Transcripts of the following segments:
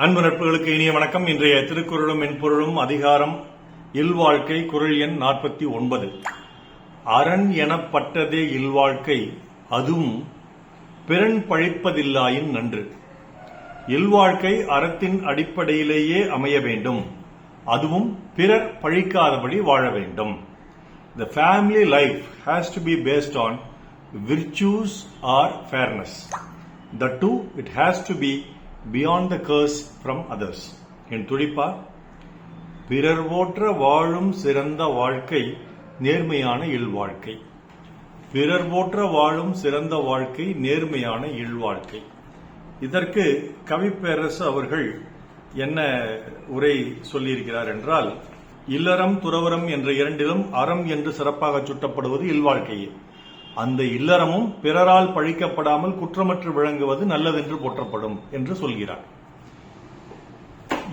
அன்பு நட்புகளுக்கு இனிய வணக்கம். இன்றைய திருக்குறளும் மென்பொருளும் அதிகாரம் இல்வாழ்க்கை, குறள் எண் 49. அரண் எனப்பட்டதே இல்வாழ்க்கை, அதுவும் பிறன் பழிப்பதில்லாயின் நன்று. இல்வாழ்க்கை அறத்தின் அடிப்படையிலேயே அமைய வேண்டும், அதுவும் பிறர் பழிக்காதபடி வாழ வேண்டும். The family life has to be based on virtues or fairness. The two, it has to be beyond the curse from others. என் துடிப்பா, பிறர் போற்ற வாழும் சிறந்த வாழ்க்கை நேர்மையான இல்வாழ்க்கை. பிறர் போற்ற வாழும் சிறந்த வாழ்க்கை நேர்மையான இல்வாழ்க்கை. இதற்கு கவிப்பேரரசு அவர்கள் என்ன உரை சொல்லியிருக்கிறார் என்றால், இல்லறம் துறவரம் என்ற இரண்டிலும் அறம் என்று சிறப்பாக சுட்டப்படுவது இல்வாழ்க்கையே. அந்த இல்லறமும் பிறரால் பழிக்கப்படாமல் குற்றமற்று விளங்குவது நல்லதென்று போற்றப்படும் என்று சொல்கிறார்.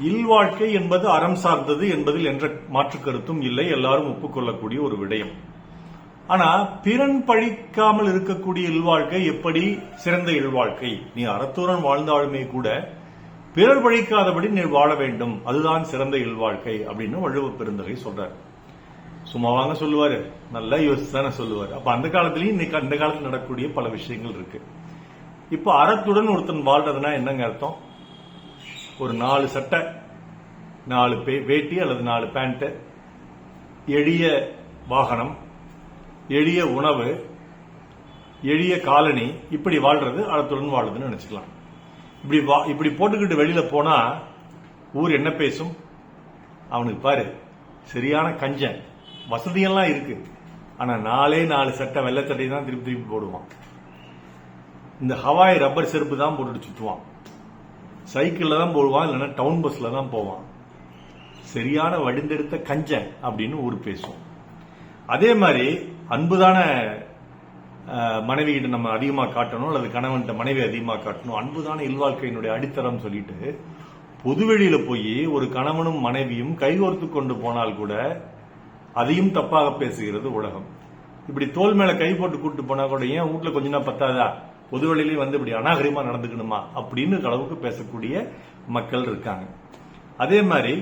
இல்வாழ்க்கை என்பது அறம் சார்ந்தது என்பதில் என்ற மாற்று கருத்தும் இல்லை, எல்லாரும் ஒப்புக்கொள்ளக்கூடிய ஒரு விடயம். ஆனா பிறன் பழிக்காமல் இருக்கக்கூடிய இல்வாழ்க்கை எப்படி சிறந்த இல்வாழ்க்கை? நீ அறத்துடன் வாழ்ந்தாலுமே கூட பிறர் பழிக்காதபடி நீ வாழ வேண்டும், அதுதான் சிறந்த இல்வாழ்க்கை அப்படின்னு வள்ளுவ பெருந்தகை சொல்றார். சும்மாவாங்க சொல்லுவாரு, நல்லா யோசிச்சுதானே சொல்லுவாரு. அப்ப அந்த காலத்திலயும் இன்னைக்கு அந்த காலத்தில் நடக்கக்கூடிய பல விஷயங்கள் இருக்கு. இப்ப அறத்துடன் ஒருத்தன் வாழ்றதுன்னா என்னங்க அர்த்தம்? ஒரு 4 சட்டை, 4 வேட்டி அல்லது 4 பேண்ட், எளிய வாகனம், எளிய உணவு, எளிய காலனி, இப்படி வாழ்றது அறத்துடன் வாழ்றதுன்னு நினைச்சுக்கலாம். இப்படி போட்டுக்கிட்டு வெளியில போனா ஊர் என்ன பேசும்? அவனுக்கு பாரு சரியான கஞ்சன், வசதியெல்லாம் இருக்கு, ஆனா 4 சட்டை வெள்ளை சட்டை தான் திருப்பி போடுவான். இந்த ஹவாய் ரப்பர் செருப்பு தான் போட்டுட்டு சுற்றுவான், சைக்கிள்ல தான் போடுவான், இல்லைன்னா டவுன் பஸ்ல தான் போவான். சரியான வடிந்தெடுத்த கஞ்சன் அப்படின்னு ஊர் பேசும். அதே மாதிரி அன்புதான மனைவி கிட்ட நம்ம அதிகமா காட்டணும், அல்லது கணவன்கிட்ட மனைவி அதிகமா காட்டணும். அன்புதான இல்வாழ்க்கையினுடைய அடித்தரம் சொல்லிட்டு பொதுவெளியில போய் ஒரு கணவனும் மனைவியும் கைகோர்த்து கொண்டு போனால் கூட அதையும் தப்பாக பேசுகிறது உலகம். இப்படி தோல் மேல கை போட்டு கூட்டு போனா கூட ஏன் வீட்டுல கொஞ்ச நாள் பத்தாதா, பொதுவெளியிலையும் வந்து இப்படி அநாகரிகமா நடந்துக்கணுமா அப்படின்னு அளவுக்கு பேசக்கூடிய மக்கள் இருக்காங்க. அதே மாதிரி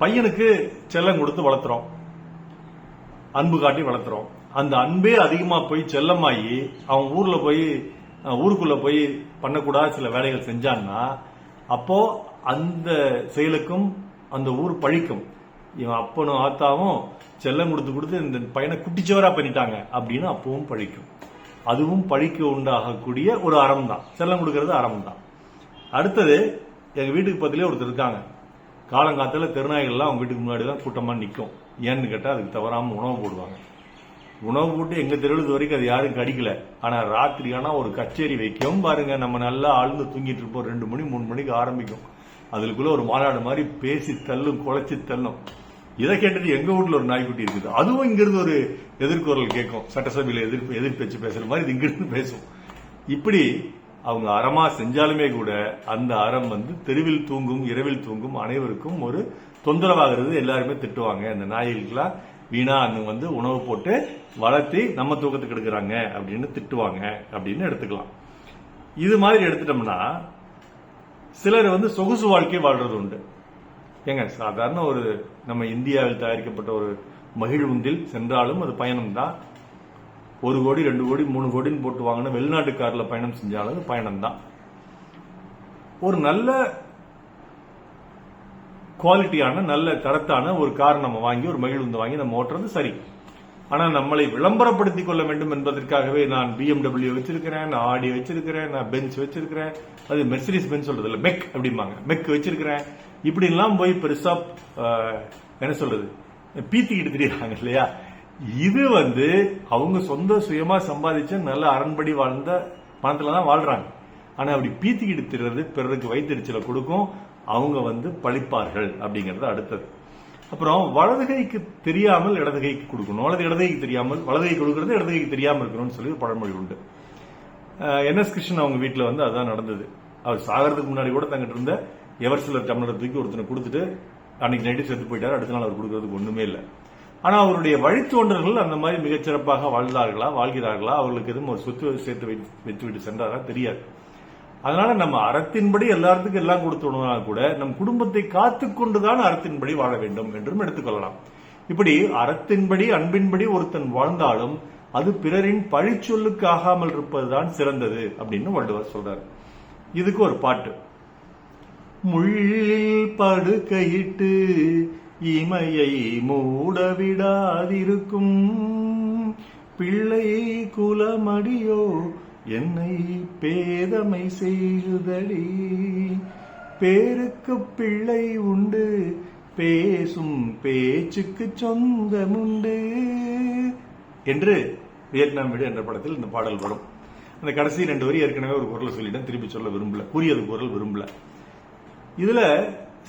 பையனுக்கு செல்லம் கொடுத்து வளர்த்துறோம், அன்பு காட்டி வளர்த்துறோம். அந்த அன்பே அதிகமா போய் செல்லமாயி அவன் ஊருக்குள்ள போய் பண்ணக்கூடாத சில வேலைகள் செஞ்சான்னா அப்போ அந்த செயலுக்கும் அந்த ஊர் பழிக்கும். இவன் அப்பனும் ஆத்தாவும் செல்லம் கொடுத்து இந்த பையனை குட்டிச்சவரா பண்ணிட்டாங்க அப்படின்னு அப்பவும் பழிக்கும். அதுவும் பழிக்க உண்டாகக்கூடிய ஒரு அறம் தான், செல்லம் கொடுக்கறது அறம் தான். அடுத்தது, எங்க வீட்டுக்கு பக்கத்திலே ஒருத்தர் இருக்காங்க, காலங்காலத்துல திருநாய்கள்லாம் அவங்க வீட்டுக்கு முன்னாடி தான் கூட்டமா நிற்கும். ஏன்னு கேட்டா அதுக்கு தவறாம உணவு போடுவாங்க. உணவு போட்டு எங்க தெருவுது வரைக்கும் அது யாரும் கடிக்கல. ஆனா ராத்திரி ஆனா ஒரு கச்சேரி வைக்கவும் பாருங்க, நம்ம நல்லா ஆழ்ந்து தூங்கிட்டு இருப்போம், 2 மணி 3 மணிக்கு ஆரம்பிக்கும். அதுக்குள்ள ஒரு மாநாடு மாதிரி பேசி தள்ளும், குலைச்சி தள்ளும். இதை கேட்டது எங்க வீட்டுல ஒரு நாய்க்குட்டி இருக்குது, அதுவும் இங்கிருந்து ஒரு எதிர்குரல் கேட்கும், சட்டசபையில எதிர்பேச்சு பேசுற மாதிரி இது இங்கிருந்து பேசும். இப்படி அவங்க அறமா செஞ்சாலுமே கூட அந்த அறம் தெருவில் தூங்கும் இரவில் தூங்கும் அனைவருக்கும் ஒரு தொந்தரவாகிறது. எல்லாருமே திட்டுவாங்க, இந்த நாய்களுக்கெல்லாம் வீணா உணவு போட்டு வளர்த்தி நம்ம தூக்கத்துக்கு எடுக்கிறாங்க அப்படின்னு திட்டுவாங்க அப்படின்னு எடுத்துக்கலாம். இது மாதிரி எடுத்துட்டோம்னா சிலர் சொகுசு வாழ்க்கை வாழ்றது உண்டு. ஏங்க, சாதாரண ஒரு நம்ம இந்தியாவில் தயாரிக்கப்பட்ட ஒரு மகிழ்வுந்தில் சென்றாலும் அது பயணம் தான். 1 கோடி 2 கோடி 3 கோடின்னு போட்டு வாங்கின வெளிநாட்டு கார்ல பயணம் செஞ்சாலும் அது பயணம் தான். ஒரு நல்ல குவாலிட்டியான நல்ல தரத்தான ஒரு கார் நம்ம வாங்கி, ஒரு மகிழ்வுந்து வாங்கி நம்ம ஓட்டுறது சரி. ஆனா நம்மளை விளம்பரப்படுத்திக் கொள்ள வேண்டும் என்பதற்காகவே நான் BMW வச்சிருக்கிறேன், நான் ஆடி வச்சிருக்கிறேன், நான் பென்ஸ் வச்சிருக்கிறேன், அது மெர்சிடிஸ் பென்ஸ் சொல்றது இல்ல, மெக் அப்படிம்பாங்க, மெக் வச்சிருக்கிறேன், இப்படி எல்லாம் போய் பெருசா என்ன சொல்றது பீத்திக்கிட்டு தெரியுறாங்க இல்லையா? இது அவங்க சொந்த சுயமா சம்பாதிச்ச நல்ல அரண்படி வாழ்ந்த பணத்துலதான் வாழ்றாங்க. ஆனா அப்படி பீத்திக்கிட்டு திரிறது பிறருக்கு வயிற்றுச்சலை கொடுக்கும், அவங்க பழிப்பார்கள் அப்படிங்கறது அடுத்தது. அப்புறம் வலது கைக்கு தெரியாமல் இடது கைக்கு கொடுக்கணும், அல்லது இடது கைக்கு தெரியாமல் வலது கை கொடுக்கறது இடது கைக்கு தெரியாமல் இருக்கணும்னு சொல்லி ஒரு பழமொழி உண்டு. NS கிருஷ்ணன் அவங்க வீட்டுல அதான் நடந்தது. அவர் சாகிறதுக்கு முன்னாடி கூட தங்கிட்டு இருந்த எவர்சிலர் டம்ளரை தூக்கி ஒருத்தனை கொடுத்துட்டு அன்னைக்கு நைட்டு செத்து போயிட்டாரு. அடுத்த நாள் அவர் கொடுக்கறதுக்கு ஒண்ணுமே இல்லை. ஆனா அவருடைய வழித்தோன்றர்கள் அந்த மாதிரி மிகச்சிறப்பாக வாழ்கிறார்களா, அவர்களுக்கு எதுவும் ஒரு சொத்து சேர்த்து வைத்துவிட்டு சென்றாரா தெரியாது. அதனால நம்ம அறத்தின்படி எல்லாத்துக்கும் எல்லாம் கொடுத்தோம்னா கூட நம் குடும்பத்தை காத்துக்கொண்டுதான் அறத்தின்படி வாழ வேண்டும் என்றும் எடுத்துக்கொள்ளலாம். இப்படி அறத்தின்படி அன்பின்படி ஒருத்தன் வாழ்ந்தாலும் அது பிறரின் பழிச்சொல்லுக்கு ஆகாமல் இருப்பதுதான் சிறந்தது அப்படின்னு வள்ளுவர் சொல்றாரு. இதுக்கு ஒரு பாட்டு. முள்ளில் படுக்கையிட்டு இமையை மூடவிடாதிருக்கும் பிள்ளை குலமடியோ என்னை பேதமை செய்யுதடி, பேருக்கு பிள்ளை உண்டு பேசும் பேச்சுக்கு சொந்தமுண்டு என்று வியட்நாம் வீடு என்ற படத்தில் இந்த பாடல் வரும். அந்த கடைசி 2 வரி ஏற்கனவே ஒரு குரலை சொல்லிட்டேன், திருப்பி சொல்ல விரும்பல, கூறியது குரல் விரும்பல. இதுல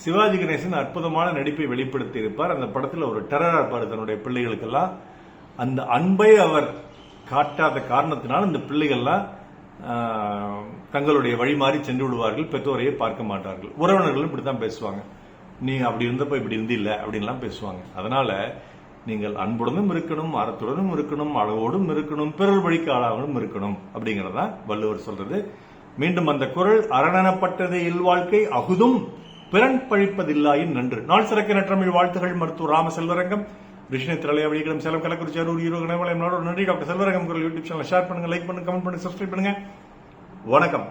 சிவாஜி கணேசன் அற்புதமான நடிப்பை வெளிப்படுத்தி இருப்பார். அந்த படத்தில் ஒரு டெரரா இருப்பார் தன்னுடைய பிள்ளைகளுக்கெல்லாம். அந்த அன்பை அவர் காட்டாத காரணத்தினால் இந்த பிள்ளைகள்லாம் தங்களுடைய வழி மாறி சென்று விடுவார்கள், பெற்றோரையே பார்க்க மாட்டார்கள். உறவினர்களும் இப்படித்தான் பேசுவாங்க, நீ அப்படி இருந்தப்ப இப்படி இருந்தில்ல அப்படின்லாம் பேசுவாங்க. அதனால நீங்கள் அன்புடனும் இருக்கணும், அறத்துடனும் இருக்கணும், அளவோடும் இருக்கணும், பிறர் வழிக்கு ஆளாகவும் இருக்கணும் அப்படிங்கறதா வள்ளுவர் சொல்றது. மீண்டும் அந்த குறள், அரணனப்பட்டதே இல்வாழ்க்கை அகுதும் பிறன் பழிப்பதில்லாயின் நன்று. நாள் சிறக்க நற்றமிழ் வாழ்த்துகள். மருத்துவர் ராம செல்வரங்கம், ரிஷினை திரளையவழிகளும் சேலம் கள்ளக்குறிச்சி அரூர் ஈரோடு நன்றி. டாக்டர் செல்வரங்கம் குரல் யூடியூப் சேனல் ஷேர் பண்ணுங்க, லைக் பண்ணுங்க, கமெண்ட் பண்ணுங்க, சப்ஸ்கிரைப் பண்ணுங்க. வணக்கம்.